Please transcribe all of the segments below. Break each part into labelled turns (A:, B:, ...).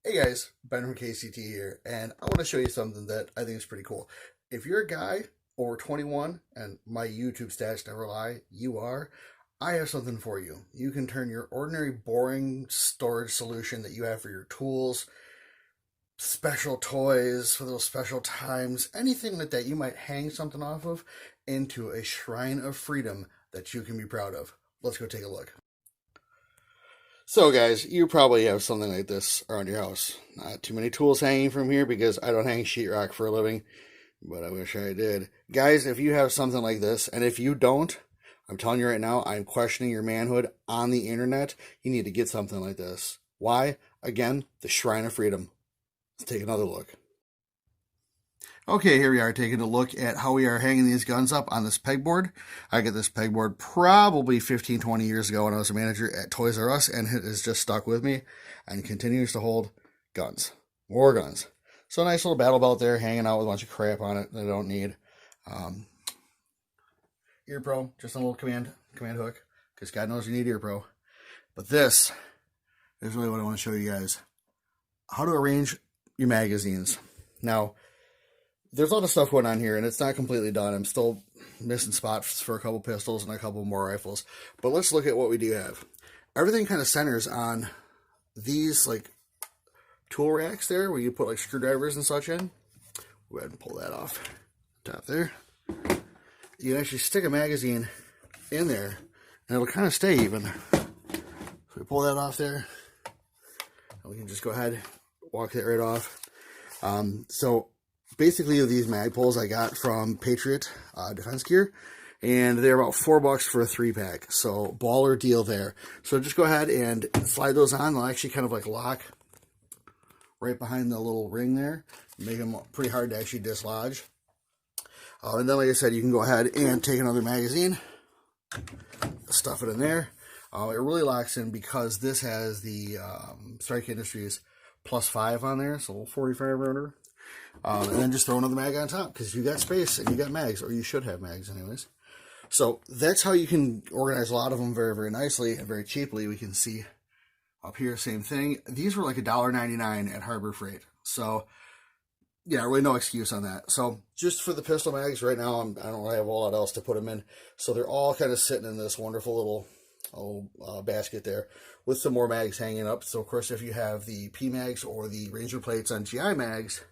A: Hey guys, Ben from KCT here, and I want to show you something that I think is pretty cool. If you're a guy over 21, and my YouTube stats never lie, you are, I have something for you. You can turn your ordinary boring storage solution that you have for your tools, special toys for those special times, anything like that you might hang something off of, into a shrine of freedom that you can be proud of. Let's go take a look. So, guys, you probably have something like this around your house. Not too many tools hanging from here because I don't hang sheetrock for a living, but I wish I did. Guys, if you have something like this, and if you don't, I'm telling you right now, I'm questioning your manhood on the internet. You need to get something like this. Why? Again, the Shrine of Freedom. Let's take another look. Okay, here we are taking a look at how we are hanging these guns up on this pegboard. I got this pegboard probably 15, 20 years ago when I was a manager at Toys R Us, and it has just stuck with me and continues to hold guns. More guns. So a nice little battle belt there, hanging out with a bunch of crap on it that I don't need. Ear Pro, just a little command hook, because God knows you need Ear Pro. But this is really what I want to show you guys. How to arrange your magazines. Now, there's a lot of stuff going on here, and it's not completely done. I'm still missing spots for a couple pistols and a couple more rifles. But let's look at what we do have. Everything kind of centers on these, like, tool racks there, where you put, like, screwdrivers and such in. Go ahead and pull that off. Top there. You can actually stick a magazine in there, and it'll kind of stay even. So we pull that off there. And we can just go ahead, walk that right off. So basically, these mag pulls I got from Patriot Defense Gear, and they're about $4 for a 3-pack. So baller deal there. So just go ahead and slide those on. They'll actually kind of like lock right behind the little ring there, make them pretty hard to actually dislodge. And then, like I said, you can go ahead and take another magazine, stuff it in there. It really locks in because this has the Strike Industries +5 on there, so 45 rounder. And then just throw another mag on top because you got space and you got mags, or you should have mags anyways. So that's how you can organize a lot of them very, very nicely and very cheaply. We can see up here, same thing. These were like $1.99 at Harbor Freight. So yeah, really no excuse on that. So just for the pistol mags right now, I don't really have a whole lot else to put them in. So they're all kind of sitting in this wonderful little basket there with some more mags hanging up. So of course, if you have the P mags or the Ranger plates on GI mags,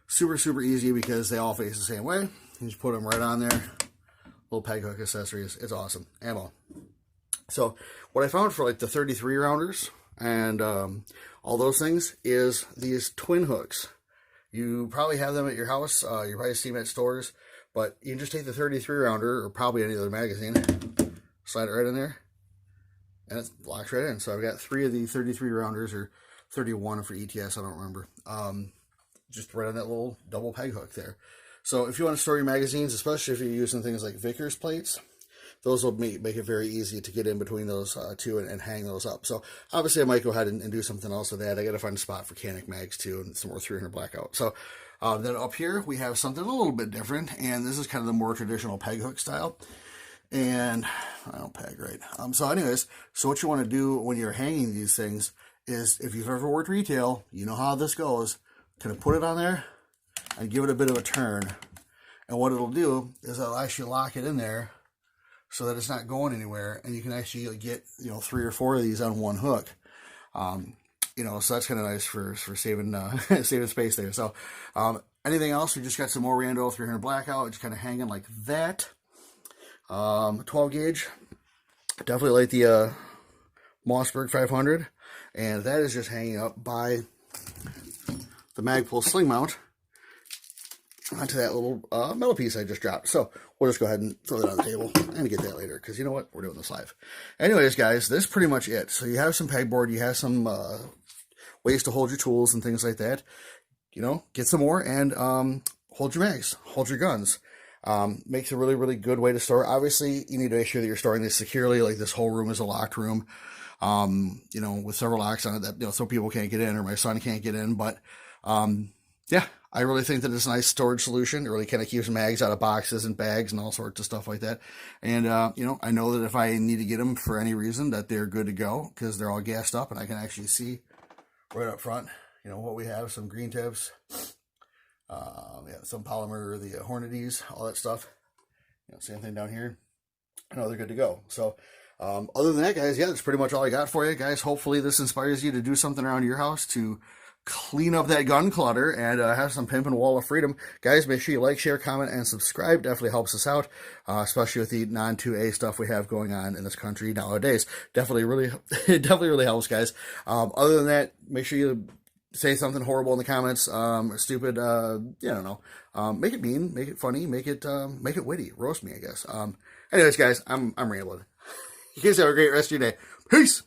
A: super, super easy because they all face the same way. You just put them right on there. Little peg hook accessories. It's awesome. Ammo. So what I found for like the 33 rounders and all those things is these twin hooks. You probably have them at your house. You probably see them at stores. But you can just take the 33 rounder or probably any other magazine, slide it right in there, and it locks right in. So I've got 3 of the 33 rounders, or 31 for ETS, I don't remember. Just right on that little double peg hook there. So if you want to store your magazines, especially if you're using things like Vickers plates, those will make it very easy to get in between those two and hang those up. So obviously I might go ahead and do something else with that. I got to find a spot for Canic mags too, and some more 300 blackout. So then up here we have something a little bit different, and this is kind of the more traditional peg hook style. And I don't peg right. So anyways, so what you want to do when you're hanging these things is, if you've ever worked retail, you know how this goes. Kind of put it on there and give it a bit of a turn. And what it'll do is it'll actually lock it in there so that it's not going anywhere. And you can actually get, 3 or 4 of these on one hook. So that's kind of nice for saving saving space there. So anything else, we just got some more Rando 300 blackout, just kind of hanging like that. 12 gauge. Definitely like the Mossberg 500. And that is just hanging up by the Magpul sling mount onto that little metal piece I just dropped. So we'll just go ahead and throw that on the table and get that later, because you know what? We're doing this live. Anyways, guys, this is pretty much it. So you have some pegboard, you have some ways to hold your tools and things like that. Get some more and hold your mags, hold your guns. Makes a really, really good way to store. Obviously, you need to make sure that you're storing this securely. Like, this whole room is a locked room, with several locks on it that, so people can't get in, or my son can't get in. But yeah, I really think that it's a nice storage solution. It really kind of keeps mags out of boxes and bags and all sorts of stuff like that. And, I know that if I need to get them for any reason, that they're good to go, because they're all gassed up and I can actually see right up front. You know what we have, some green tips, yeah, some polymer, the Hornadies, all that stuff. You know, same thing down here. I know they're good to go. So other than that, guys, yeah, that's pretty much all I got for you, guys. Hopefully this inspires you to do something around your house to clean up that gun clutter and have some pimping wall of freedom. Guys, make sure you like, share, comment, and subscribe. Definitely helps us out, especially with the non-2A stuff we have going on in this country nowadays. Definitely really, it definitely really helps, guys. Other than that, make sure you say something horrible in the comments, stupid, yeah, I don't know. Make it mean, make it funny, make it witty. Roast me, I guess. Anyways, guys, I'm rambling. You guys have a great rest of your day. Peace!